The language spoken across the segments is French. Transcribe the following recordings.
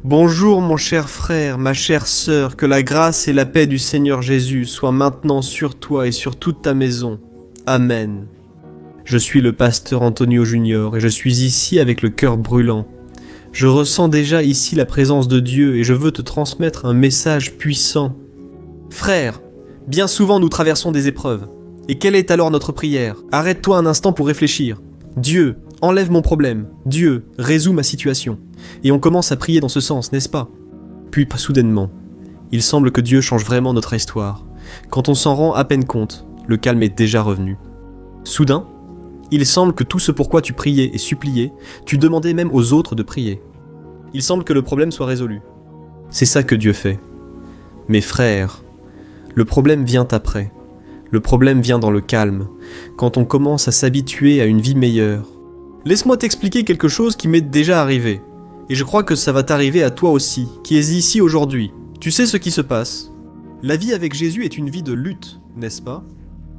Bonjour mon cher frère, ma chère sœur, que la grâce et la paix du Seigneur Jésus soient maintenant sur toi et sur toute ta maison. Amen. Je suis le pasteur Antonio Junior et je suis ici avec le cœur brûlant. Je ressens déjà ici la présence de Dieu et je veux te transmettre un message puissant. Frère, bien souvent nous traversons des épreuves. Et quelle est alors notre prière? Arrête-toi un instant pour réfléchir. Dieu, enlève mon problème. Dieu, résous ma situation. Et on commence à prier dans ce sens, n'est-ce pas? Puis, soudainement, il semble que Dieu change vraiment notre histoire. Quand on s'en rend à peine compte, le calme est déjà revenu. Soudain, il semble que tout ce pourquoi tu priais et suppliais, tu demandais même aux autres de prier. Il semble que le problème soit résolu. C'est ça que Dieu fait. Mes frères, le problème vient après. Le problème vient dans le calme, quand on commence à s'habituer à une vie meilleure. Laisse-moi t'expliquer quelque chose qui m'est déjà arrivé. Et je crois que ça va t'arriver à toi aussi, qui es ici aujourd'hui. Tu sais ce qui se passe. La vie avec Jésus est une vie de lutte, n'est-ce pas?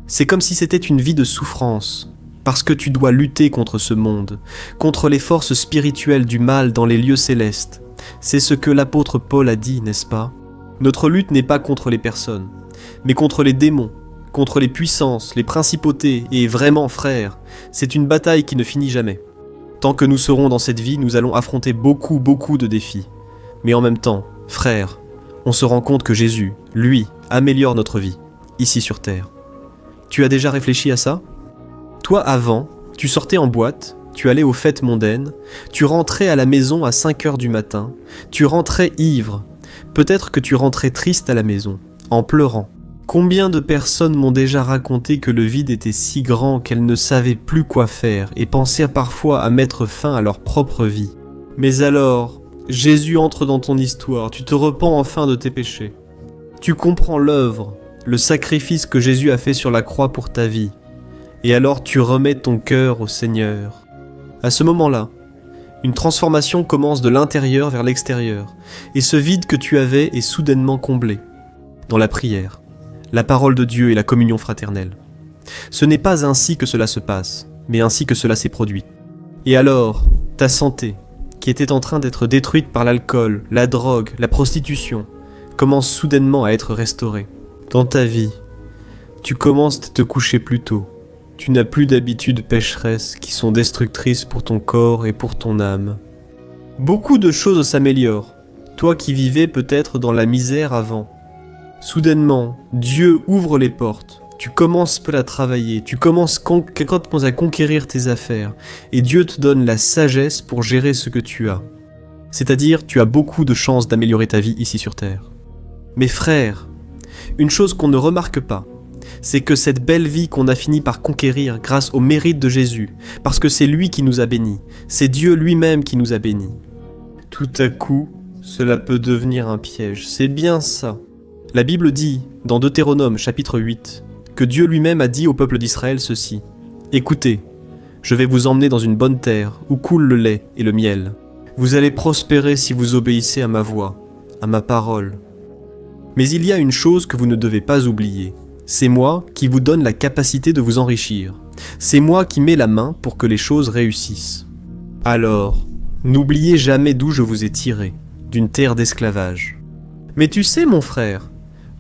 C'est comme si c'était une vie de souffrance. Parce que tu dois lutter contre ce monde, contre les forces spirituelles du mal dans les lieux célestes. C'est ce que l'apôtre Paul a dit, n'est-ce pas? Notre lutte n'est pas contre les personnes, mais contre les démons, contre les puissances, les principautés, et vraiment frères, c'est une bataille qui ne finit jamais. Tant que nous serons dans cette vie, nous allons affronter beaucoup de défis. Mais en même temps, frères, on se rend compte que Jésus, lui, améliore notre vie, ici sur terre. Tu as déjà réfléchi à ça? Toi avant, tu sortais en boîte, tu allais aux fêtes mondaines, tu rentrais à la maison à 5 heures du matin, tu rentrais ivre, peut-être que tu rentrais triste à la maison, en pleurant. Combien de personnes m'ont déjà raconté que le vide était si grand qu'elles ne savaient plus quoi faire et pensaient parfois à mettre fin à leur propre vie. Mais alors, Jésus entre dans ton histoire, tu te repens enfin de tes péchés. Tu comprends l'œuvre, le sacrifice que Jésus a fait sur la croix pour ta vie. Et alors tu remets ton cœur au Seigneur. À ce moment-là, une transformation commence de l'intérieur vers l'extérieur, et ce vide que tu avais est soudainement comblé, dans la prière, la parole de Dieu et la communion fraternelle. Ce n'est pas ainsi que cela se passe, mais ainsi que cela s'est produit. Et alors, ta santé, qui était en train d'être détruite par l'alcool, la drogue, la prostitution, commence soudainement à être restaurée. Dans ta vie, tu commences à te coucher plus tôt. Tu n'as plus d'habitudes pécheresses qui sont destructrices pour ton corps et pour ton âme. Beaucoup de choses s'améliorent, toi qui vivais peut-être dans la misère avant. Soudainement, Dieu ouvre les portes, tu commences à travailler, tu commences à conquérir tes affaires, et Dieu te donne la sagesse pour gérer ce que tu as. C'est-à-dire, tu as beaucoup de chances d'améliorer ta vie ici sur Terre. Mes frères, une chose qu'on ne remarque pas, c'est que cette belle vie qu'on a fini par conquérir grâce au mérite de Jésus, parce que c'est lui qui nous a bénis, c'est Dieu lui-même qui nous a bénis. Tout à coup, cela peut devenir un piège, c'est bien ça. La Bible dit, dans Deutéronome chapitre 8, que Dieu lui-même a dit au peuple d'Israël ceci. « Écoutez, je vais vous emmener dans une bonne terre où coule le lait et le miel. Vous allez prospérer si vous obéissez à ma voix, à ma parole. Mais il y a une chose que vous ne devez pas oublier. C'est moi qui vous donne la capacité de vous enrichir. C'est moi qui mets la main pour que les choses réussissent. Alors, n'oubliez jamais d'où je vous ai tiré, d'une terre d'esclavage. Mais tu sais mon frère,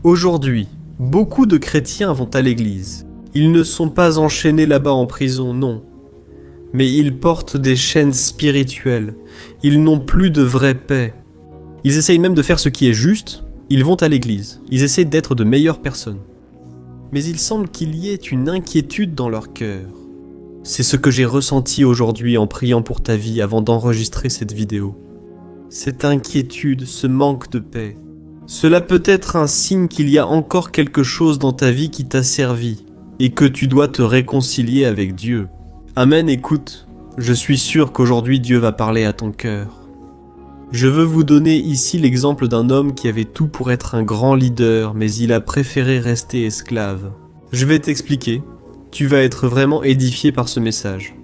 aujourd'hui, beaucoup de chrétiens vont à l'église. Ils ne sont pas enchaînés là-bas en prison, non. Mais ils portent des chaînes spirituelles. Ils n'ont plus de vraie paix. Ils essayent même de faire ce qui est juste. Ils vont à l'église. Ils essayent d'être de meilleures personnes. Mais il semble qu'il y ait une inquiétude dans leur cœur. C'est ce que j'ai ressenti aujourd'hui en priant pour ta vie avant d'enregistrer cette vidéo. Cette inquiétude, ce manque de paix. Cela peut être un signe qu'il y a encore quelque chose dans ta vie qui t'a servi et que tu dois te réconcilier avec Dieu. Amen, écoute, je suis sûr qu'aujourd'hui Dieu va parler à ton cœur. Je veux vous donner ici l'exemple d'un homme qui avait tout pour être un grand leader, mais il a préféré rester esclave. Je vais t'expliquer, tu vas être vraiment édifié par ce message.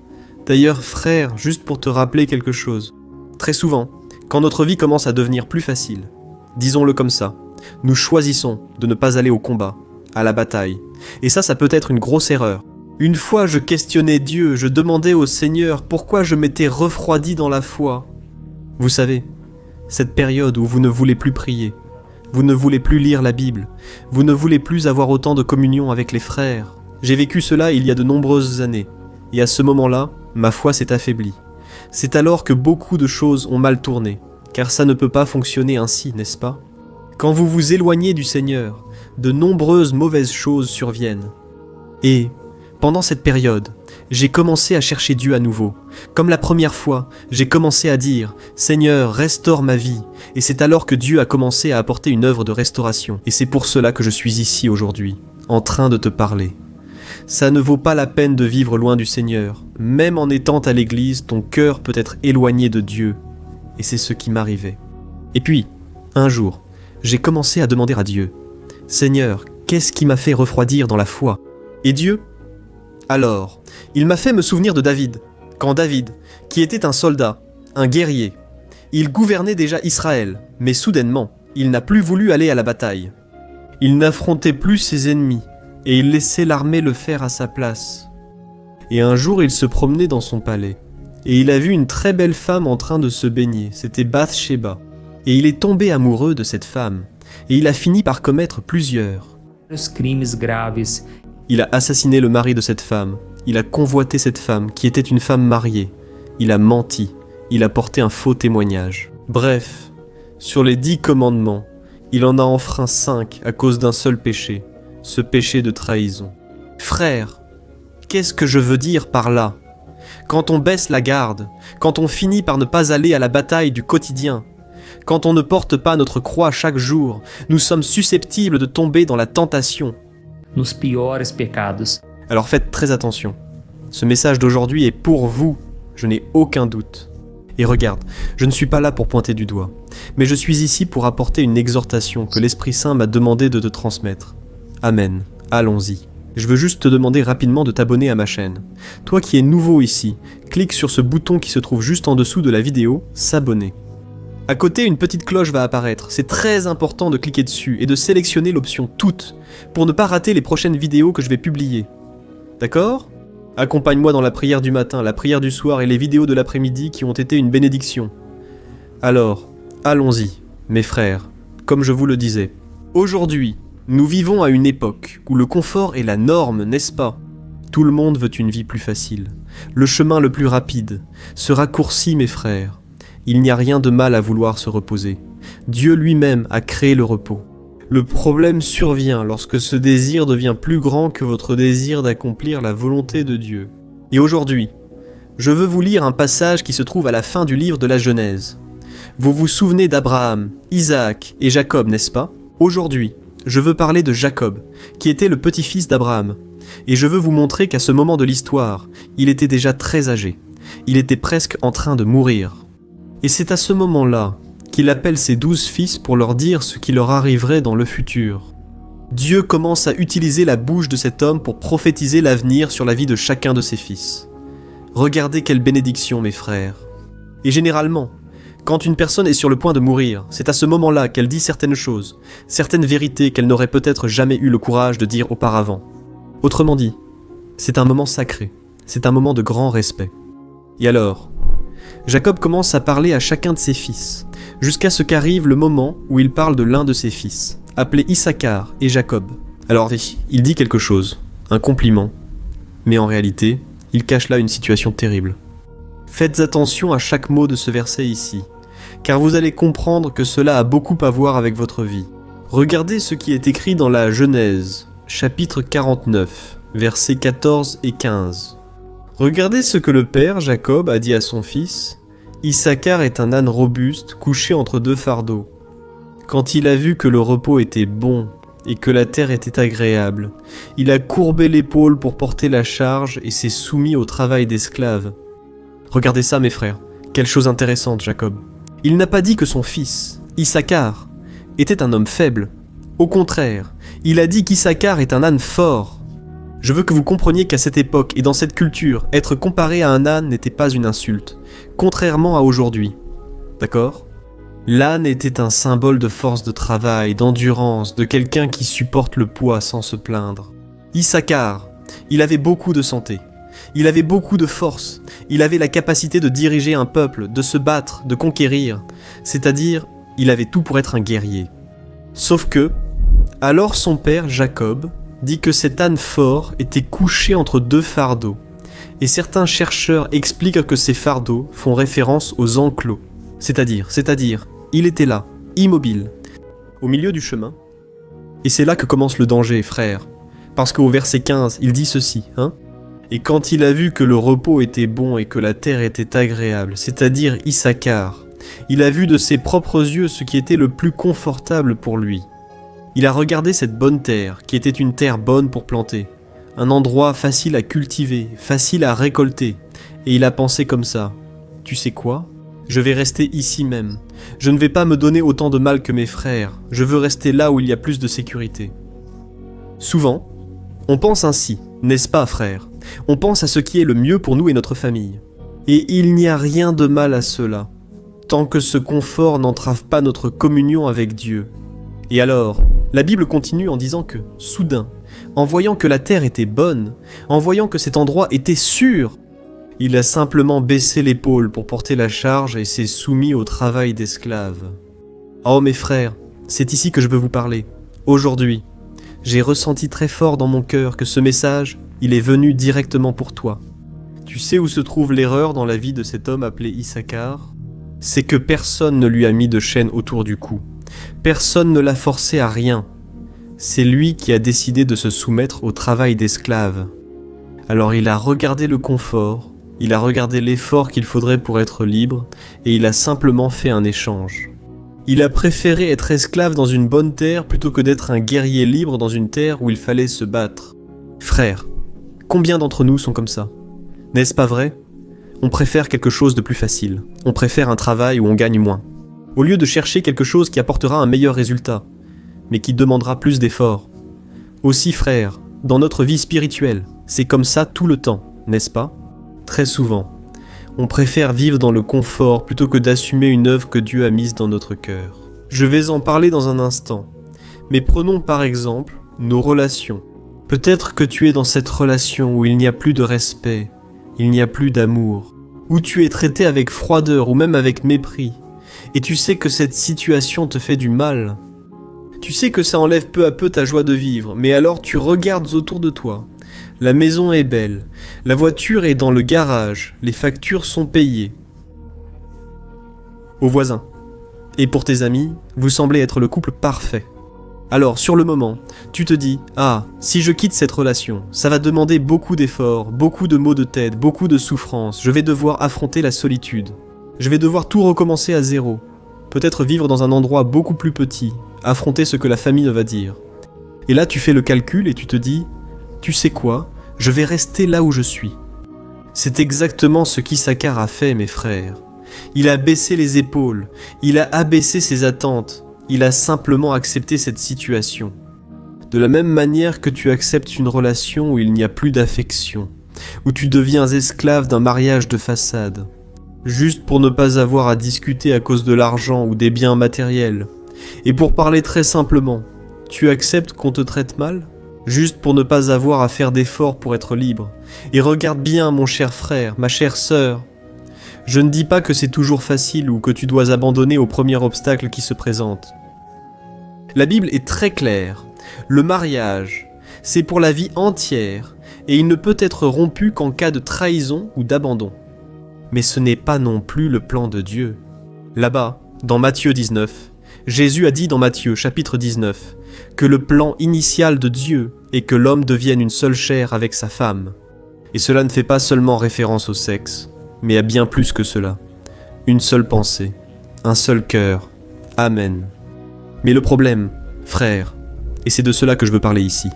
D'ailleurs, frère, juste pour te rappeler quelque chose, très souvent, quand notre vie commence à devenir plus facile, disons-le comme ça, nous choisissons de ne pas aller au combat, à la bataille. Et ça peut être une grosse erreur. Une fois, je questionnais Dieu, je demandais au Seigneur pourquoi je m'étais refroidi dans la foi. Vous savez, Cette période où vous ne voulez plus prier, vous ne voulez plus lire la Bible, vous ne voulez plus avoir autant de communion avec les frères. J'ai vécu cela il y a de nombreuses années, et à ce moment-là, ma foi s'est affaiblie. C'est alors que beaucoup de choses ont mal tourné, car ça ne peut pas fonctionner ainsi, n'est-ce pas? Quand vous vous éloignez du Seigneur, de nombreuses mauvaises choses surviennent. Et, pendant cette période, j'ai commencé à chercher Dieu à nouveau. Comme la première fois, j'ai commencé à dire « Seigneur, restaure ma vie ». Et c'est alors que Dieu a commencé à apporter une œuvre de restauration. Et c'est pour cela que je suis ici aujourd'hui, en train de te parler. Ça ne vaut pas la peine de vivre loin du Seigneur. Même en étant à l'église, ton cœur peut être éloigné de Dieu. Et c'est ce qui m'arrivait. Et puis, un jour, j'ai commencé à demander à Dieu « Seigneur, qu'est-ce qui m'a fait refroidir dans la foi ?» Et Dieu? Alors, il m'a fait me souvenir de David, quand David, qui était un soldat, un guerrier, il gouvernait déjà Israël, mais soudainement, il n'a plus voulu aller à la bataille. Il n'affrontait plus ses ennemis, et il laissait l'armée le faire à sa place. Et un jour, il se promenait dans son palais, et il a vu une très belle femme en train de se baigner, c'était Bathsheba, et il est tombé amoureux de cette femme, et il a fini par commettre plusieurs crimes graves. Il a assassiné le mari de cette femme, il a convoité cette femme qui était une femme mariée, il a menti, il a porté un faux témoignage. Bref, sur les 10 commandements, il en a enfreint 5 à cause d'un seul péché, ce péché de trahison. Frère, qu'est-ce que je veux dire par là? Quand on baisse la garde, quand on finit par ne pas aller à la bataille du quotidien, quand on ne porte pas notre croix chaque jour, nous sommes susceptibles de tomber dans la tentation. Nos piores pecados. Alors faites très attention. Ce message d'aujourd'hui est pour vous, je n'ai aucun doute. Et regarde, je ne suis pas là pour pointer du doigt, mais je suis ici pour apporter une exhortation que l'Esprit Saint m'a demandé de te transmettre. Amen. Allons-y. Je veux juste te demander rapidement de t'abonner à ma chaîne. Toi qui es nouveau ici, clique sur ce bouton qui se trouve juste en dessous de la vidéo, s'abonner. À côté, une petite cloche va apparaître. C'est très important de cliquer dessus et de sélectionner l'option Toutes pour ne pas rater les prochaines vidéos que je vais publier. D'accord? Accompagne-moi dans la prière du matin, la prière du soir et les vidéos de l'après-midi qui ont été une bénédiction. Alors, allons-y, mes frères, comme je vous le disais. Aujourd'hui, nous vivons à une époque où le confort est la norme, n'est-ce pas? Tout le monde veut une vie plus facile. Le chemin le plus rapide. Ce raccourci, mes frères. Il n'y a rien de mal à vouloir se reposer. Dieu lui-même a créé le repos. Le problème survient lorsque ce désir devient plus grand que votre désir d'accomplir la volonté de Dieu. Et aujourd'hui, je veux vous lire un passage qui se trouve à la fin du livre de la Genèse. Vous vous souvenez d'Abraham, Isaac et Jacob, n'est-ce pas? Aujourd'hui, je veux parler de Jacob, qui était le petit-fils d'Abraham. Et je veux vous montrer qu'à ce moment de l'histoire, il était déjà très âgé. Il était presque en train de mourir. Et c'est à ce moment-là qu'il appelle ses 12 fils pour leur dire ce qui leur arriverait dans le futur. Dieu commence à utiliser la bouche de cet homme pour prophétiser l'avenir sur la vie de chacun de ses fils. Regardez quelle bénédiction, mes frères. Et généralement, quand une personne est sur le point de mourir, c'est à ce moment-là qu'elle dit certaines choses, certaines vérités qu'elle n'aurait peut-être jamais eu le courage de dire auparavant. Autrement dit, c'est un moment sacré, c'est un moment de grand respect. Et alors, Jacob commence à parler à chacun de ses fils, jusqu'à ce qu'arrive le moment où il parle de l'un de ses fils, appelé Issachar et Jacob. Alors il dit quelque chose, un compliment, mais en réalité, il cache là une situation terrible. Faites attention à chaque mot de ce verset ici, car vous allez comprendre que cela a beaucoup à voir avec votre vie. Regardez ce qui est écrit dans la Genèse, chapitre 49, versets 14 et 15. Regardez ce que le père, Jacob, a dit à son fils. Issachar est un âne robuste, couché entre 2 fardeaux. Quand il a vu que le repos était bon et que la terre était agréable, il a courbé l'épaule pour porter la charge et s'est soumis au travail d'esclave. Regardez ça, mes frères. Quelle chose intéressante, Jacob. Il n'a pas dit que son fils, Issachar, était un homme faible. Au contraire, il a dit qu'Issachar est un âne fort. Je veux que vous compreniez qu'à cette époque et dans cette culture, être comparé à un âne n'était pas une insulte, contrairement à aujourd'hui. D'accord? L'âne était un symbole de force de travail, d'endurance, de quelqu'un qui supporte le poids sans se plaindre. Issachar, il avait beaucoup de santé. Il avait beaucoup de force. Il avait la capacité de diriger un peuple, de se battre, de conquérir. C'est-à-dire, il avait tout pour être un guerrier. Sauf que, alors son père, Jacob, dit que cet âne fort était couché entre deux fardeaux. Et certains chercheurs expliquent que ces fardeaux font référence aux enclos. C'est-à-dire, il était là, immobile, au milieu du chemin. Et c'est là que commence le danger, frère. Parce qu'au verset 15, il dit ceci, Et quand il a vu que le repos était bon et que la terre était agréable, c'est-à-dire Issachar, il a vu de ses propres yeux ce qui était le plus confortable pour lui. Il a regardé cette bonne terre, qui était une terre bonne pour planter, un endroit facile à cultiver, facile à récolter, et il a pensé comme ça, tu sais quoi ? Je vais rester ici même. Je ne vais pas me donner autant de mal que mes frères, je veux rester là où il y a plus de sécurité. Souvent, on pense ainsi, n'est-ce pas, frère ? On pense à ce qui est le mieux pour nous et notre famille. Et il n'y a rien de mal à cela, tant que ce confort n'entrave pas notre communion avec Dieu. Et alors, la Bible continue en disant que, soudain, en voyant que la terre était bonne, en voyant que cet endroit était sûr, il a simplement baissé l'épaule pour porter la charge et s'est soumis au travail d'esclave. Oh mes frères, c'est ici que je veux vous parler. Aujourd'hui, j'ai ressenti très fort dans mon cœur que ce message, il est venu directement pour toi. Tu sais où se trouve l'erreur dans la vie de cet homme appelé Issachar ? C'est que personne ne lui a mis de chaîne autour du cou. Personne ne l'a forcé à rien. C'est lui qui a décidé de se soumettre au travail d'esclave. Alors il a regardé le confort, il a regardé l'effort qu'il faudrait pour être libre, et il a simplement fait un échange. Il a préféré être esclave dans une bonne terre plutôt que d'être un guerrier libre dans une terre où il fallait se battre. Frères, combien d'entre nous sont comme ça ? N'est-ce pas vrai ? On préfère quelque chose de plus facile. On préfère un travail où on gagne moins. Au lieu de chercher quelque chose qui apportera un meilleur résultat, mais qui demandera plus d'efforts. Aussi, frères, dans notre vie spirituelle, c'est comme ça tout le temps, n'est-ce pas ? Très souvent, on préfère vivre dans le confort plutôt que d'assumer une œuvre que Dieu a mise dans notre cœur. Je vais en parler dans un instant, mais prenons par exemple nos relations. Peut-être que tu es dans cette relation où il n'y a plus de respect, il n'y a plus d'amour, où tu es traité avec froideur ou même avec mépris, et tu sais que cette situation te fait du mal. Tu sais que ça enlève peu à peu ta joie de vivre, mais alors tu regardes autour de toi. La maison est belle, la voiture est dans le garage, les factures sont payées. Aux voisins. Et pour tes amis, vous semblez être le couple parfait. Alors, sur le moment, tu te dis « Ah, si je quitte cette relation, ça va demander beaucoup d'efforts, beaucoup de maux de tête, beaucoup de souffrances, je vais devoir affronter la solitude. Je vais devoir tout recommencer à zéro. Peut-être vivre dans un endroit beaucoup plus petit, affronter ce que la famille va dire. » Et là, tu fais le calcul et tu te dis « Tu sais quoi ? Je vais rester là où je suis. » C'est exactement ce qu'Issachar a fait, mes frères. Il a baissé les épaules, il a abaissé ses attentes, il a simplement accepté cette situation. De la même manière que tu acceptes une relation où il n'y a plus d'affection, où tu deviens esclave d'un mariage de façade, juste pour ne pas avoir à discuter à cause de l'argent ou des biens matériels. Et pour parler très simplement, tu acceptes qu'on te traite mal ? Juste pour ne pas avoir à faire d'efforts pour être libre. Et regarde bien, mon cher frère, ma chère sœur. Je ne dis pas que c'est toujours facile ou que tu dois abandonner au premier obstacle qui se présente. La Bible est très claire. Le mariage, c'est pour la vie entière, et il ne peut être rompu qu'en cas de trahison ou d'abandon. Mais ce n'est pas non plus le plan de Dieu. Là-bas, dans Matthieu 19, Jésus a dit dans Matthieu chapitre 19 que le plan initial de Dieu est que l'homme devienne une seule chair avec sa femme. Et cela ne fait pas seulement référence au sexe, mais à bien plus que cela. Une seule pensée, un seul cœur. Amen. Mais le problème, frère, et c'est de cela que je veux parler ici,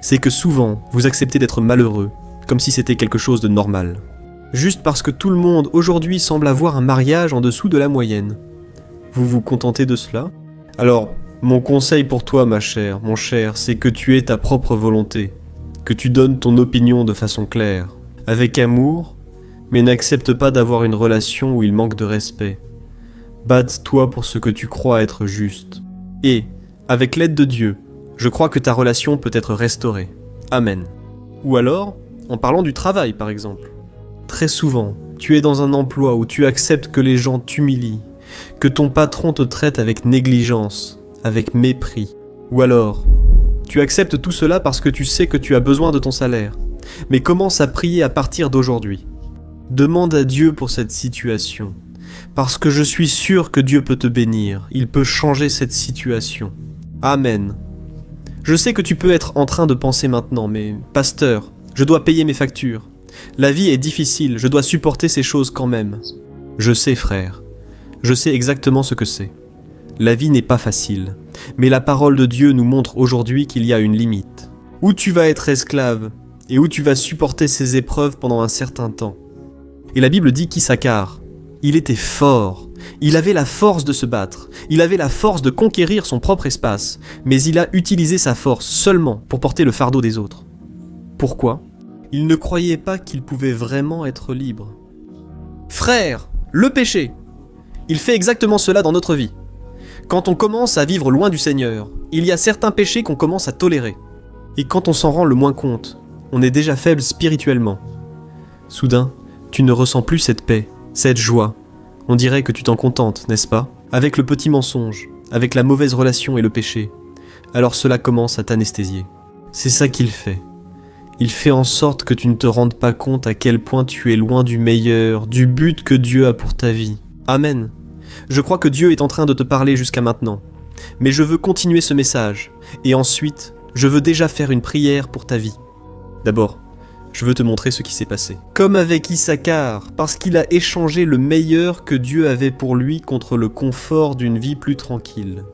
c'est que souvent, vous acceptez d'être malheureux, comme si c'était quelque chose de normal. Juste parce que tout le monde aujourd'hui semble avoir un mariage en dessous de la moyenne. Vous vous contentez de cela ? Alors, mon conseil pour toi, ma chère, mon cher, c'est que tu aies ta propre volonté, que tu donnes ton opinion de façon claire, avec amour, mais n'accepte pas d'avoir une relation où il manque de respect. Batte-toi pour ce que tu crois être juste. Et, avec l'aide de Dieu, je crois que ta relation peut être restaurée. Amen. Ou alors, en parlant du travail par exemple. Très souvent, tu es dans un emploi où tu acceptes que les gens t'humilient, que ton patron te traite avec négligence, avec mépris. Ou alors, tu acceptes tout cela parce que tu sais que tu as besoin de ton salaire. Mais commence à prier à partir d'aujourd'hui. Demande à Dieu pour cette situation. Parce que je suis sûr que Dieu peut te bénir. Il peut changer cette situation. Amen. Je sais que tu peux être en train de penser maintenant, mais pasteur, je dois payer mes factures. La vie est difficile, je dois supporter ces choses quand même. Je sais, frère. Je sais exactement ce que c'est. La vie n'est pas facile, mais la parole de Dieu nous montre aujourd'hui qu'il y a une limite. Où tu vas être esclave, et où tu vas supporter ces épreuves pendant un certain temps. Et la Bible dit qu'Issachar, il était fort, il avait la force de se battre, il avait la force de conquérir son propre espace, mais il a utilisé sa force seulement pour porter le fardeau des autres. Pourquoi ? Il ne croyait pas qu'il pouvait vraiment être libre. Frère, le péché, il fait exactement cela dans notre vie. Quand on commence à vivre loin du Seigneur, il y a certains péchés qu'on commence à tolérer. Et quand on s'en rend le moins compte, on est déjà faible spirituellement. Soudain, tu ne ressens plus cette paix, cette joie. On dirait que tu t'en contentes, n'est-ce pas ? Avec le petit mensonge, avec la mauvaise relation et le péché. Alors cela commence à t'anesthésier. C'est ça qu'il fait. Il fait en sorte que tu ne te rendes pas compte à quel point tu es loin du meilleur, du but que Dieu a pour ta vie. Amen. Je crois que Dieu est en train de te parler jusqu'à maintenant. Mais je veux continuer ce message. Et ensuite, je veux déjà faire une prière pour ta vie. D'abord, je veux te montrer ce qui s'est passé. Comme avec Issachar, parce qu'il a échangé le meilleur que Dieu avait pour lui contre le confort d'une vie plus tranquille.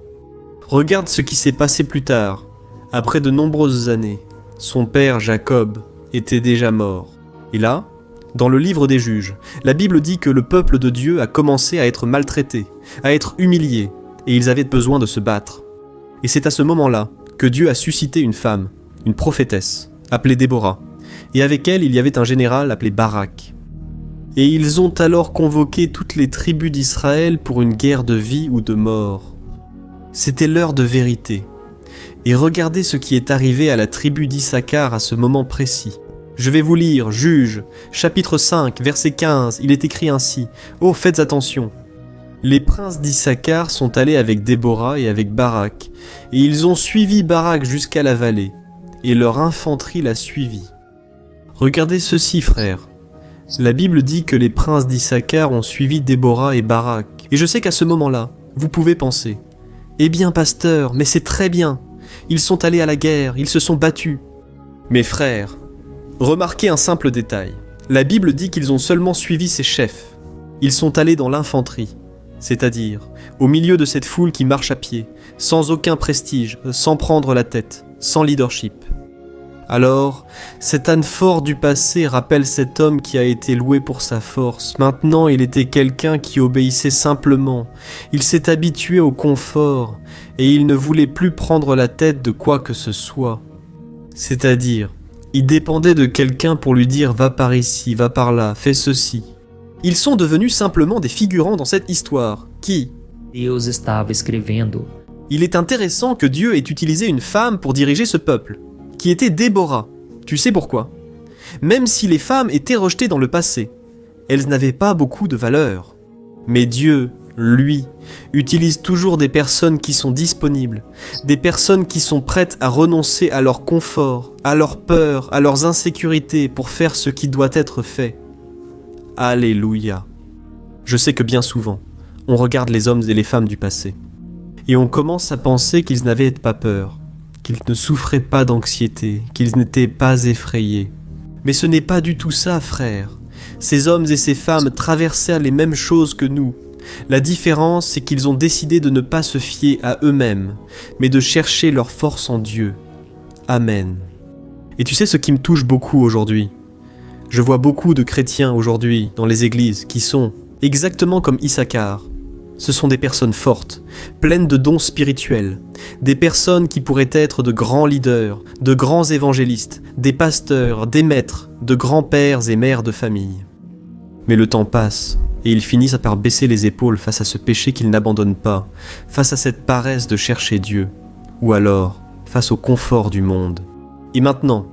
Regarde ce qui s'est passé plus tard. Après de nombreuses années, son père Jacob était déjà mort. Et là, dans le livre des Juges, la Bible dit que le peuple de Dieu a commencé à être maltraité, à être humilié, et ils avaient besoin de se battre. Et c'est à ce moment-là que Dieu a suscité une femme, une prophétesse, appelée Déborah, et avec elle il y avait un général appelé Barak. Et ils ont alors convoqué toutes les tribus d'Israël pour une guerre de vie ou de mort. C'était l'heure de vérité. Et regardez ce qui est arrivé à la tribu d'Issachar à ce moment précis. Je vais vous lire Juges, chapitre 5, verset 15, il est écrit ainsi. Oh, faites attention. Les princes d'Issachar sont allés avec Déborah et avec Barak, et ils ont suivi Barak jusqu'à la vallée, et leur infanterie l'a suivi. Regardez ceci, frères. La Bible dit que les princes d'Issachar ont suivi Déborah et Barak. Et je sais qu'à ce moment-là, vous pouvez penser, eh bien, pasteur, mais c'est très bien. Ils sont allés à la guerre, ils se sont battus. Mes frères, remarquez un simple détail. La Bible dit qu'ils ont seulement suivi ses chefs. Ils sont allés dans l'infanterie, c'est-à-dire au milieu de cette foule qui marche à pied, sans aucun prestige, sans prendre la tête, sans leadership. Alors, cet âne fort du passé rappelle cet homme qui a été loué pour sa force. Maintenant, il était quelqu'un qui obéissait simplement. Il s'est habitué au confort et il ne voulait plus prendre la tête de quoi que ce soit. C'est-à-dire, il dépendait de quelqu'un pour lui dire « va par ici, va par là, fais ceci ». Ils sont devenus simplement des figurants dans cette histoire qui, Deus estava escrevendo. Il est intéressant que Dieu ait utilisé une femme pour diriger ce peuple, qui était Déborah. Tu sais pourquoi ? Même si les femmes étaient rejetées dans le passé, elles n'avaient pas beaucoup de valeur. Mais Dieu, lui, utilise toujours des personnes qui sont disponibles, des personnes qui sont prêtes à renoncer à leur confort, à leur peur, à leurs insécurités pour faire ce qui doit être fait. Alléluia. Je sais que bien souvent, on regarde les hommes et les femmes du passé, et on commence à penser qu'ils n'avaient pas peur, qu'ils ne souffraient pas d'anxiété, qu'ils n'étaient pas effrayés. Mais ce n'est pas du tout ça, frère. Ces hommes et ces femmes traversèrent les mêmes choses que nous. La différence, c'est qu'ils ont décidé de ne pas se fier à eux-mêmes, mais de chercher leur force en Dieu. Amen. Et tu sais ce qui me touche beaucoup aujourd'hui ? Je vois beaucoup de chrétiens aujourd'hui dans les églises qui sont exactement comme Issachar. Ce sont des personnes fortes, pleines de dons spirituels, des personnes qui pourraient être de grands leaders, de grands évangélistes, des pasteurs, des maîtres, de grands-pères et mères de famille. Mais le temps passe, et ils finissent par baisser les épaules face à ce péché qu'ils n'abandonnent pas, face à cette paresse de chercher Dieu, ou alors face au confort du monde. Et maintenant,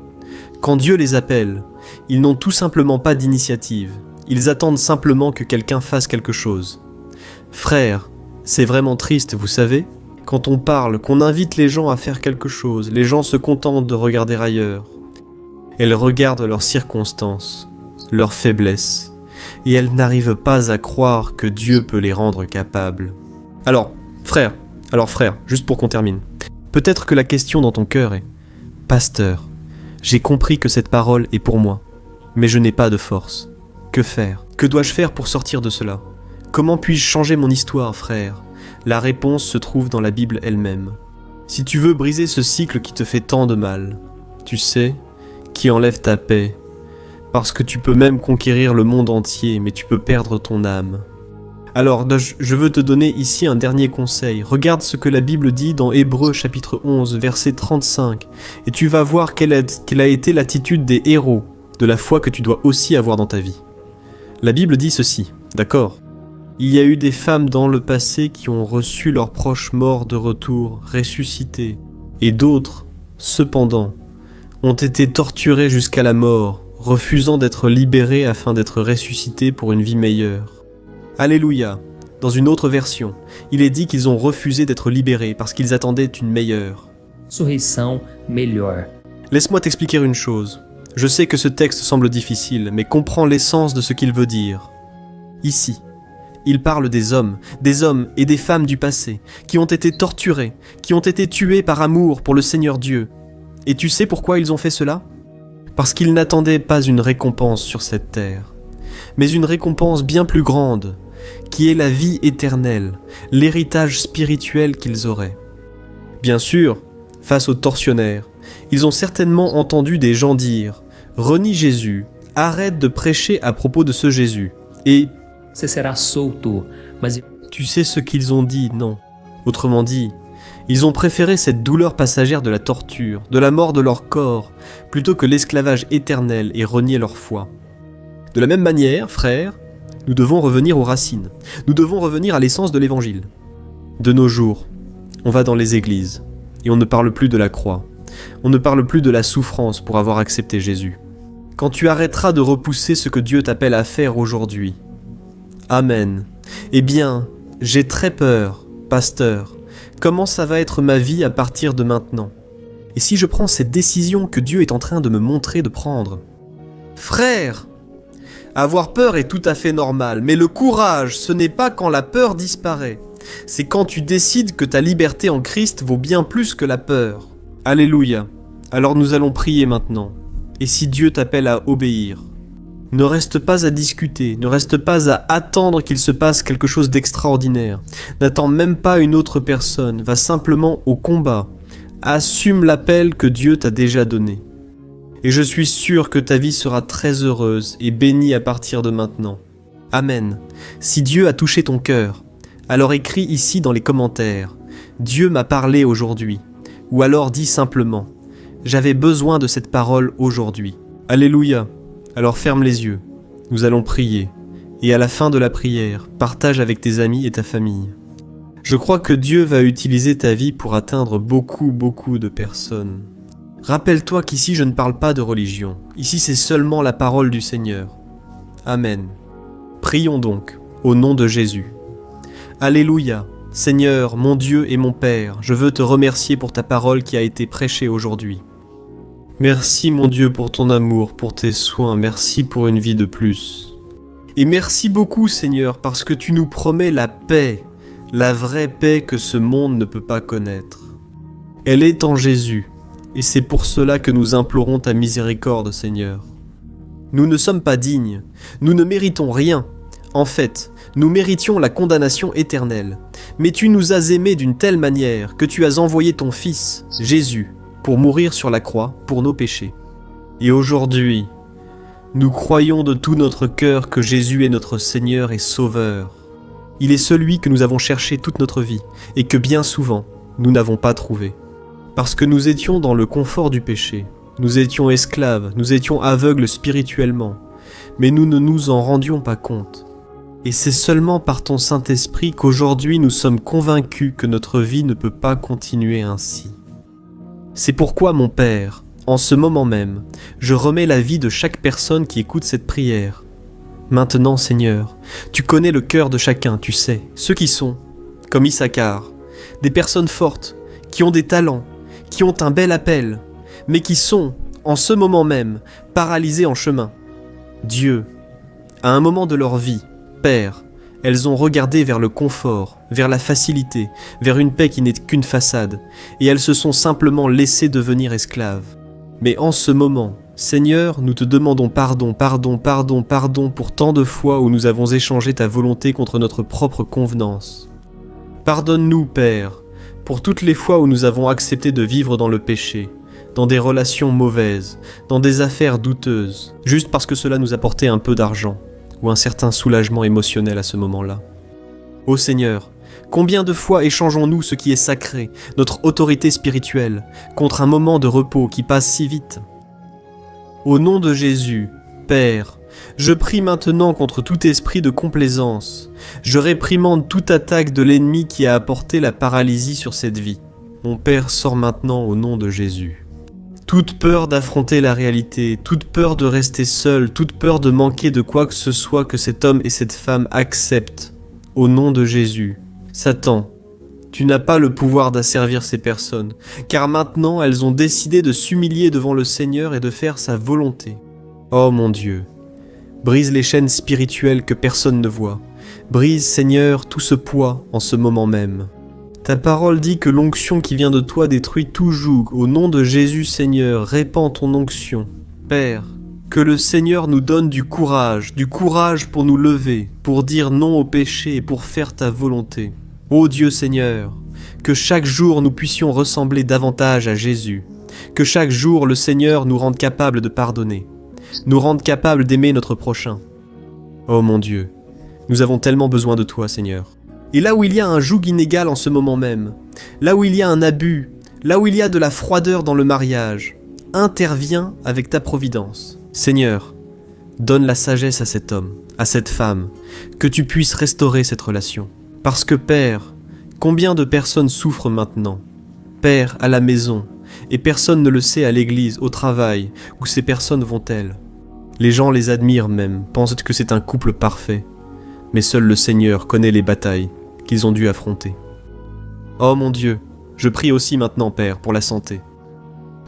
quand Dieu les appelle, Ils n'ont tout simplement pas d'initiative. Ils attendent simplement que quelqu'un fasse quelque chose. Frères, c'est vraiment triste, vous savez ? Quand on parle, qu'on invite les gens à faire quelque chose, les gens se contentent de regarder ailleurs. Elles regardent leurs circonstances, leurs faiblesses, et elles n'arrivent pas à croire que Dieu peut les rendre capables. Alors, frère, juste pour qu'on termine, peut-être que la question dans ton cœur est « Pasteur, j'ai compris que cette parole est pour moi, mais je n'ai pas de force. Que faire ? Que dois-je faire pour sortir de cela ? Comment puis-je changer mon histoire, frère ? » La réponse se trouve dans la Bible elle-même. Si tu veux briser ce cycle qui te fait tant de mal, tu sais, qui enlève ta paix, parce que tu peux même conquérir le monde entier, mais tu peux perdre ton âme. Alors, je veux te donner ici un dernier conseil. Regarde ce que la Bible dit dans Hébreux chapitre 11, verset 35, et tu vas voir quelle a été l'attitude des héros de la foi que tu dois aussi avoir dans ta vie. La Bible dit ceci, d'accord ? Il y a eu des femmes dans le passé qui ont reçu leurs proches morts de retour, ressuscités, et d'autres, cependant, ont été torturées jusqu'à la mort, refusant d'être libérées afin d'être ressuscitées pour une vie meilleure. Alléluia. Dans une autre version, il est dit qu'ils ont refusé d'être libérés parce qu'ils attendaient une meilleure. Ressurreição melhor. Laisse-moi t'expliquer une chose. Je sais que ce texte semble difficile, mais comprends l'essence de ce qu'il veut dire. Ici, il parle des hommes et des femmes du passé, qui ont été torturés, qui ont été tués par amour pour le Seigneur Dieu. Et tu sais pourquoi ils ont fait cela ? Parce qu'ils n'attendaient pas une récompense sur cette terre, mais une récompense bien plus grande, qui est la vie éternelle, l'héritage spirituel qu'ils auraient. Bien sûr, face aux tortionnaires, ils ont certainement entendu des gens dire « Renie Jésus, arrête de prêcher à propos de ce Jésus » et Você será solto, mas tu sais ce qu'ils ont dit, non. Autrement dit, ils ont préféré cette douleur passagère de la torture, de la mort de leur corps, plutôt que l'esclavage éternel et renier leur foi. De la même manière, frères, nous devons revenir aux racines. Nous devons revenir à l'essence de l'évangile. De nos jours, on va dans les églises, et on ne parle plus de la croix. On ne parle plus de la souffrance pour avoir accepté Jésus. Quand tu arrêteras de repousser ce que Dieu t'appelle à faire aujourd'hui, Amen. Eh bien, j'ai très peur, pasteur. Comment ça va être ma vie à partir de maintenant ? Et si je prends cette décision que Dieu est en train de me montrer de prendre ? Frère, avoir peur est tout à fait normal, mais le courage, ce n'est pas quand la peur disparaît. C'est quand tu décides que ta liberté en Christ vaut bien plus que la peur. Alléluia. Alors nous allons prier maintenant. Et si Dieu t'appelle à obéir ? Ne reste pas à discuter, ne reste pas à attendre qu'il se passe quelque chose d'extraordinaire. N'attends même pas une autre personne, va simplement au combat. Assume l'appel que Dieu t'a déjà donné. Et je suis sûr que ta vie sera très heureuse et bénie à partir de maintenant. Amen. Si Dieu a touché ton cœur, alors écris ici dans les commentaires « Dieu m'a parlé aujourd'hui » ou alors dis simplement « J'avais besoin de cette parole aujourd'hui ». Alléluia. Alors ferme les yeux, nous allons prier, et à la fin de la prière, partage avec tes amis et ta famille. Je crois que Dieu va utiliser ta vie pour atteindre beaucoup de personnes. Rappelle-toi qu'ici je ne parle pas de religion, ici c'est seulement la parole du Seigneur. Amen. Prions donc, au nom de Jésus. Alléluia, Seigneur, mon Dieu et mon Père, je veux te remercier pour ta parole qui a été prêchée aujourd'hui. Merci mon Dieu pour ton amour, pour tes soins, merci pour une vie de plus. Et merci beaucoup Seigneur parce que tu nous promets la paix, la vraie paix que ce monde ne peut pas connaître. Elle est en Jésus, et c'est pour cela que nous implorons ta miséricorde Seigneur. Nous ne sommes pas dignes, nous ne méritons rien. En fait, nous méritions la condamnation éternelle. Mais tu nous as aimés d'une telle manière que tu as envoyé ton Fils, Jésus, pour mourir sur la croix pour nos péchés. Et aujourd'hui, nous croyons de tout notre cœur que Jésus est notre Seigneur et Sauveur. Il est celui que nous avons cherché toute notre vie et que bien souvent, nous n'avons pas trouvé. Parce que nous étions dans le confort du péché, nous étions esclaves, nous étions aveugles spirituellement, mais nous ne nous en rendions pas compte. Et c'est seulement par ton Saint-Esprit qu'aujourd'hui nous sommes convaincus que notre vie ne peut pas continuer ainsi. C'est pourquoi, mon Père, En ce moment même, je remets la vie de chaque personne qui écoute cette prière. Maintenant, Seigneur, tu connais le cœur de chacun, tu sais, ceux qui sont, comme Issachar, des personnes fortes, qui ont des talents, qui ont un bel appel, mais qui sont, en ce moment même, paralysés en chemin. Dieu, à un moment de leur vie, Père, elles ont regardé vers le confort, vers la facilité, vers une paix qui n'est qu'une façade, et elles se sont simplement laissées devenir esclaves. Mais en ce moment, Seigneur, nous te demandons pardon pour tant de fois où nous avons échangé ta volonté contre notre propre convenance. Pardonne-nous, Père, pour toutes les fois où nous avons accepté de vivre dans le péché, dans des relations mauvaises, dans des affaires douteuses, juste parce que cela nous apportait un peu d'argent, ou un certain soulagement émotionnel à ce moment-là. Ô Seigneur, combien de fois échangeons-nous ce qui est sacré, notre autorité spirituelle, contre un moment de repos qui passe si vite ? Au nom de Jésus, Père, je prie maintenant contre tout esprit de complaisance. Je réprimande toute attaque de l'ennemi qui a apporté la paralysie sur cette vie. Mon Père sort maintenant au nom de Jésus. Toute peur d'affronter la réalité, toute peur de rester seul, toute peur de manquer de quoi que ce soit que cet homme et cette femme acceptent. Au nom de Jésus. Satan, tu n'as pas le pouvoir d'asservir ces personnes, car maintenant elles ont décidé de s'humilier devant le Seigneur et de faire sa volonté. Oh mon Dieu, brise les chaînes spirituelles que personne ne voit. Brise, Seigneur, tout ce poids en ce moment même. Ta parole dit que l'onction qui vient de toi détruit tout joug. Au nom de Jésus, Seigneur, répands ton onction. Père, que le Seigneur nous donne du courage pour nous lever, pour dire non au péché et pour faire ta volonté. Ô Dieu Seigneur, que chaque jour nous puissions ressembler davantage à Jésus, que chaque jour le Seigneur nous rende capables de pardonner, nous rende capables d'aimer notre prochain. Oh mon Dieu, nous avons tellement besoin de toi Seigneur. Et là où il y a un joug inégal en ce moment même, là où il y a un abus, là où il y a de la froideur dans le mariage, interviens avec ta providence. Seigneur, donne la sagesse à cet homme, à cette femme, que tu puisses restaurer cette relation. Parce que Père, combien de personnes souffrent maintenant ? Père, à la maison, et personne ne le sait à l'église, au travail, où ces personnes vont-elles ? Les gens les admirent même, pensent que c'est un couple parfait. Mais seul le Seigneur connaît les batailles qu'ils ont dû affronter. Oh mon Dieu, je prie aussi maintenant, Père, pour la santé.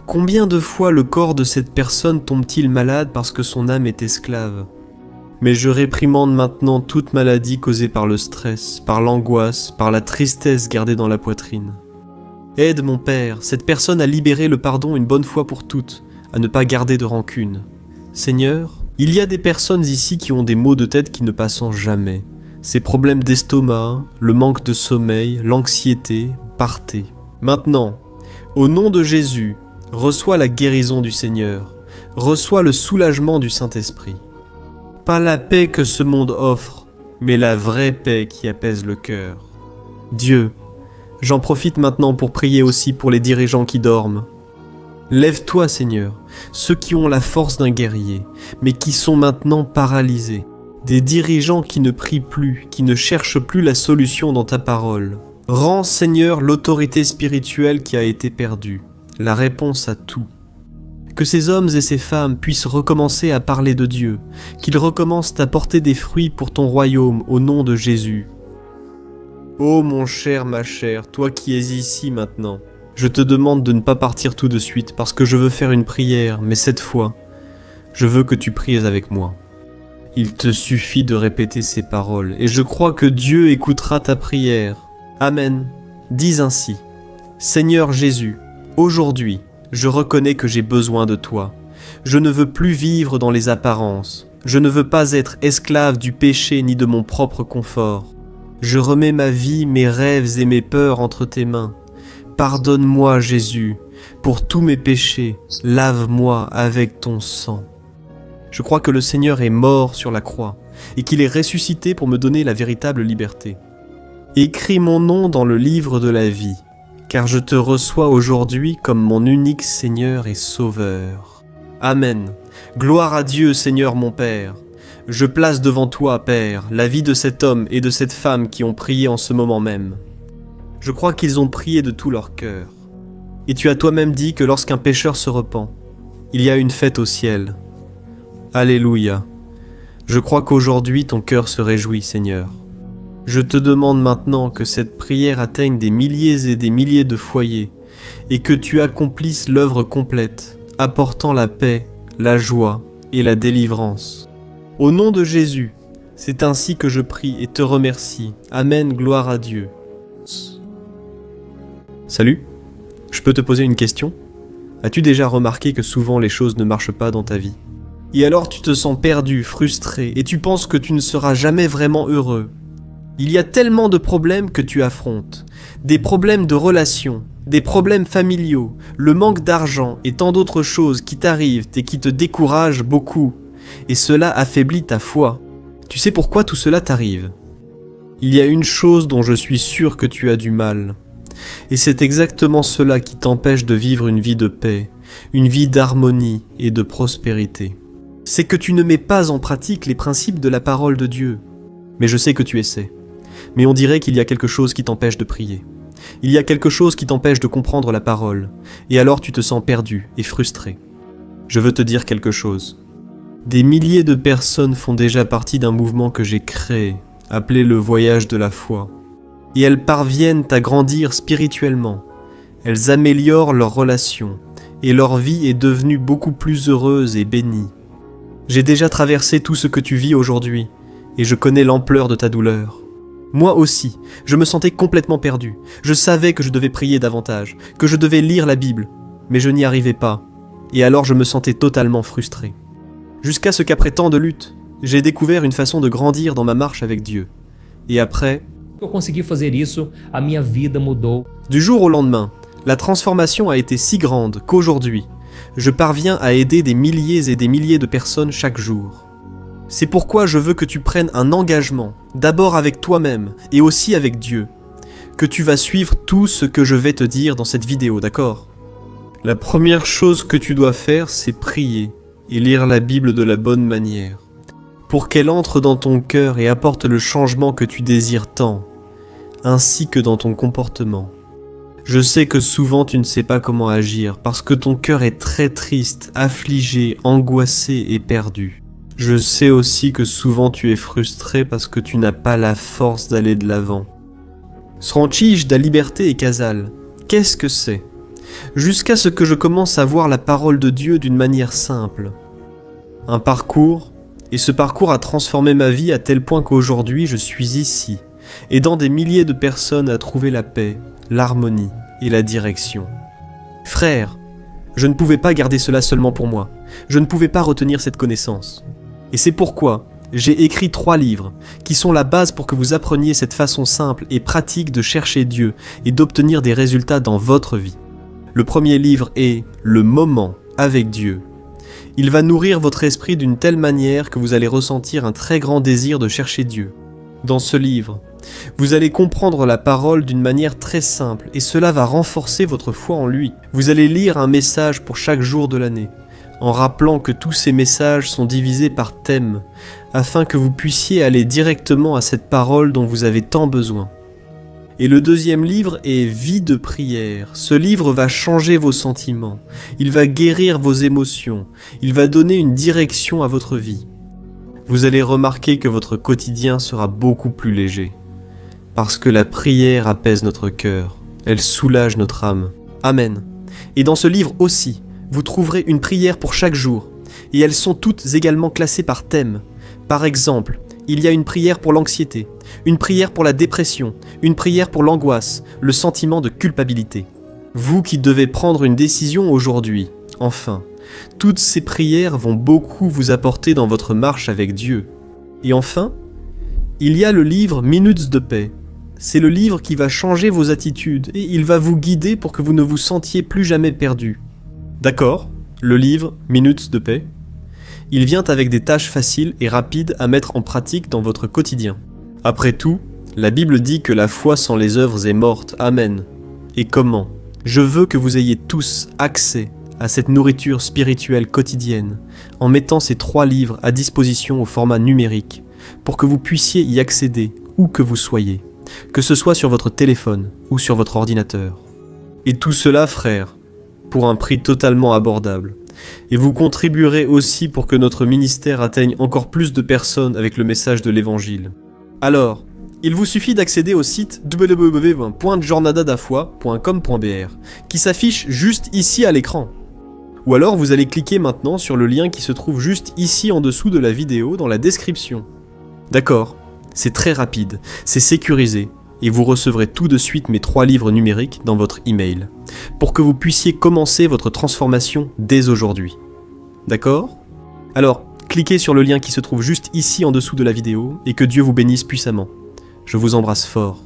Combien de fois le corps de cette personne tombe-t-il malade parce que son âme est esclave ? Mais je réprimande maintenant toute maladie causée par le stress, par l'angoisse, par la tristesse gardée dans la poitrine. Aide mon Père, cette personne à libérer le pardon une bonne fois pour toutes, à ne pas garder de rancune. Seigneur, il y a des personnes ici qui ont des maux de tête qui ne passent jamais. Ces problèmes d'estomac, le manque de sommeil, l'anxiété, partez. Maintenant, au nom de Jésus, reçois la guérison du Seigneur, reçois le soulagement du Saint-Esprit. Pas la paix que ce monde offre, mais la vraie paix qui apaise le cœur. Dieu, j'en profite maintenant pour prier aussi pour les dirigeants qui dorment. Lève-toi, Seigneur, ceux qui ont la force d'un guerrier, mais qui sont maintenant paralysés. Des dirigeants qui ne prient plus, qui ne cherchent plus la solution dans ta parole. Rends, Seigneur, l'autorité spirituelle qui a été perdue, la réponse à tout. Que ces hommes et ces femmes puissent recommencer à parler de Dieu, qu'ils recommencent à porter des fruits pour ton royaume au nom de Jésus. Ô mon cher, ma chère, toi qui es ici maintenant, je te demande de ne pas partir tout de suite parce que je veux faire une prière, mais cette fois, je veux que tu pries avec moi. Il te suffit de répéter ces paroles et je crois que Dieu écoutera ta prière. Amen. Dis ainsi, Seigneur Jésus, aujourd'hui, je reconnais que j'ai besoin de toi. Je ne veux plus vivre dans les apparences. Je ne veux pas être esclave du péché ni de mon propre confort. Je remets ma vie, mes rêves et mes peurs entre tes mains. Pardonne-moi, Jésus, pour tous mes péchés. Lave-moi avec ton sang. Je crois que le Seigneur est mort sur la croix et qu'il est ressuscité pour me donner la véritable liberté. Écris mon nom dans le livre de la vie, car je te reçois aujourd'hui comme mon unique Seigneur et Sauveur. Amen. Gloire à Dieu, Seigneur mon Père. Je place devant toi, Père, la vie de cet homme et de cette femme qui ont prié en ce moment même. Je crois qu'ils ont prié de tout leur cœur. Et tu as toi-même dit que lorsqu'un pécheur se repent, il y a une fête au ciel. Alléluia. Je crois qu'aujourd'hui ton cœur se réjouit, Seigneur. Je te demande maintenant que cette prière atteigne des milliers et des milliers de foyers et que tu accomplisses l'œuvre complète, apportant la paix, la joie et la délivrance. Au nom de Jésus, c'est ainsi que je prie et te remercie. Amen, gloire à Dieu. Salut, je peux te poser une question ? As-tu déjà remarqué que souvent les choses ne marchent pas dans ta vie ? Et alors tu te sens perdu, frustré, et tu penses que tu ne seras jamais vraiment heureux. Il y a tellement de problèmes que tu affrontes. Des problèmes de relations, des problèmes familiaux, le manque d'argent et tant d'autres choses qui t'arrivent et qui te découragent beaucoup. Et cela affaiblit ta foi. Tu sais pourquoi tout cela t'arrive ? Il y a une chose dont je suis sûr que tu as du mal. Et c'est exactement cela qui t'empêche de vivre une vie de paix, une vie d'harmonie et de prospérité. C'est que tu ne mets pas en pratique les principes de la parole de Dieu. Mais je sais que tu essaies. Mais on dirait qu'il y a quelque chose qui t'empêche de prier. Il y a quelque chose qui t'empêche de comprendre la parole. Et alors tu te sens perdu et frustré. Je veux te dire quelque chose. Des milliers de personnes font déjà partie d'un mouvement que j'ai créé, appelé le voyage de la foi. Et elles parviennent à grandir spirituellement. Elles améliorent leurs relations. Et leur vie est devenue beaucoup plus heureuse et bénie. J'ai déjà traversé tout ce que tu vis aujourd'hui. Et je connais l'ampleur de ta douleur. Moi aussi, je me sentais complètement perdu. Je savais que je devais prier davantage, que je devais lire la Bible, mais je n'y arrivais pas. Et alors je me sentais totalement frustré. Jusqu'à ce qu'après tant de luttes, j'ai découvert une façon de grandir dans ma marche avec Dieu. Et après, Eu consegui fazer isso, a minha vida mudou. du jour au lendemain, la transformation a été si grande qu'aujourd'hui, je parviens à aider des milliers et des milliers de personnes chaque jour. C'est pourquoi je veux que tu prennes un engagement, d'abord avec toi-même et aussi avec Dieu, que tu vas suivre tout ce que je vais te dire dans cette vidéo, d'accord ? La première chose que tu dois faire, c'est prier et lire la Bible de la bonne manière, pour qu'elle entre dans ton cœur et apporte le changement que tu désires tant, ainsi que dans ton comportement. Je sais que souvent tu ne sais pas comment agir, parce que ton cœur est très triste, affligé, angoissé et perdu. Je sais aussi que souvent tu es frustré parce que tu n'as pas la force d'aller de l'avant. Sranchij da liberté et casal, qu'est-ce que c'est ? Jusqu'à ce que je commence à voir la parole de Dieu d'une manière simple. Un parcours, et ce parcours a transformé ma vie à tel point qu'aujourd'hui je suis ici, aidant des milliers de personnes à trouver la paix, l'harmonie et la direction. Frère, je ne pouvais pas garder cela seulement pour moi. Je ne pouvais pas retenir cette connaissance. Et c'est pourquoi j'ai écrit 3 livres qui sont la base pour que vous appreniez cette façon simple et pratique de chercher Dieu et d'obtenir des résultats dans votre vie. Le premier livre est « Le moment avec Dieu ». Il va nourrir votre esprit d'une telle manière que vous allez ressentir un très grand désir de chercher Dieu. Dans ce livre, vous allez comprendre la parole d'une manière très simple et cela va renforcer votre foi en lui. Vous allez lire un message pour chaque jour de l'année, en rappelant que tous ces messages sont divisés par thème, afin que vous puissiez aller directement à cette parole dont vous avez tant besoin. Et le deuxième livre est « Vie de prière ». Ce livre va changer vos sentiments, il va guérir vos émotions, il va donner une direction à votre vie. Vous allez remarquer que votre quotidien sera beaucoup plus léger, parce que la prière apaise notre cœur, elle soulage notre âme. Amen. Et dans ce livre aussi, vous trouverez une prière pour chaque jour, et elles sont toutes également classées par thème. Par exemple, il y a une prière pour l'anxiété, une prière pour la dépression, une prière pour l'angoisse, le sentiment de culpabilité. Vous qui devez prendre une décision aujourd'hui, enfin, toutes ces prières vont beaucoup vous apporter dans votre marche avec Dieu. Et enfin, il y a le livre Minutes de paix. C'est le livre qui va changer vos attitudes et il va vous guider pour que vous ne vous sentiez plus jamais perdu. D'accord, le livre Minutes de paix. Il vient avec des tâches faciles et rapides à mettre en pratique dans votre quotidien. Après tout, la Bible dit que la foi sans les œuvres est morte. Amen. Et comment ? Je veux que vous ayez tous accès à cette nourriture spirituelle quotidienne en mettant ces 3 livres à disposition au format numérique pour que vous puissiez y accéder où que vous soyez, que ce soit sur votre téléphone ou sur votre ordinateur. Et tout cela, frère, pour un prix totalement abordable. Et vous contribuerez aussi pour que notre ministère atteigne encore plus de personnes avec le message de l'Évangile. Alors, il vous suffit d'accéder au site www.jornadadafoi.com.br qui s'affiche juste ici à l'écran. Ou alors vous allez cliquer maintenant sur le lien qui se trouve juste ici en dessous de la vidéo dans la description. D'accord, c'est très rapide, c'est sécurisé, et vous recevrez tout de suite mes 3 livres numériques dans votre email, pour que vous puissiez commencer votre transformation dès aujourd'hui. D'accord ? Alors, cliquez sur le lien qui se trouve juste ici en dessous de la vidéo, et que Dieu vous bénisse puissamment. Je vous embrasse fort.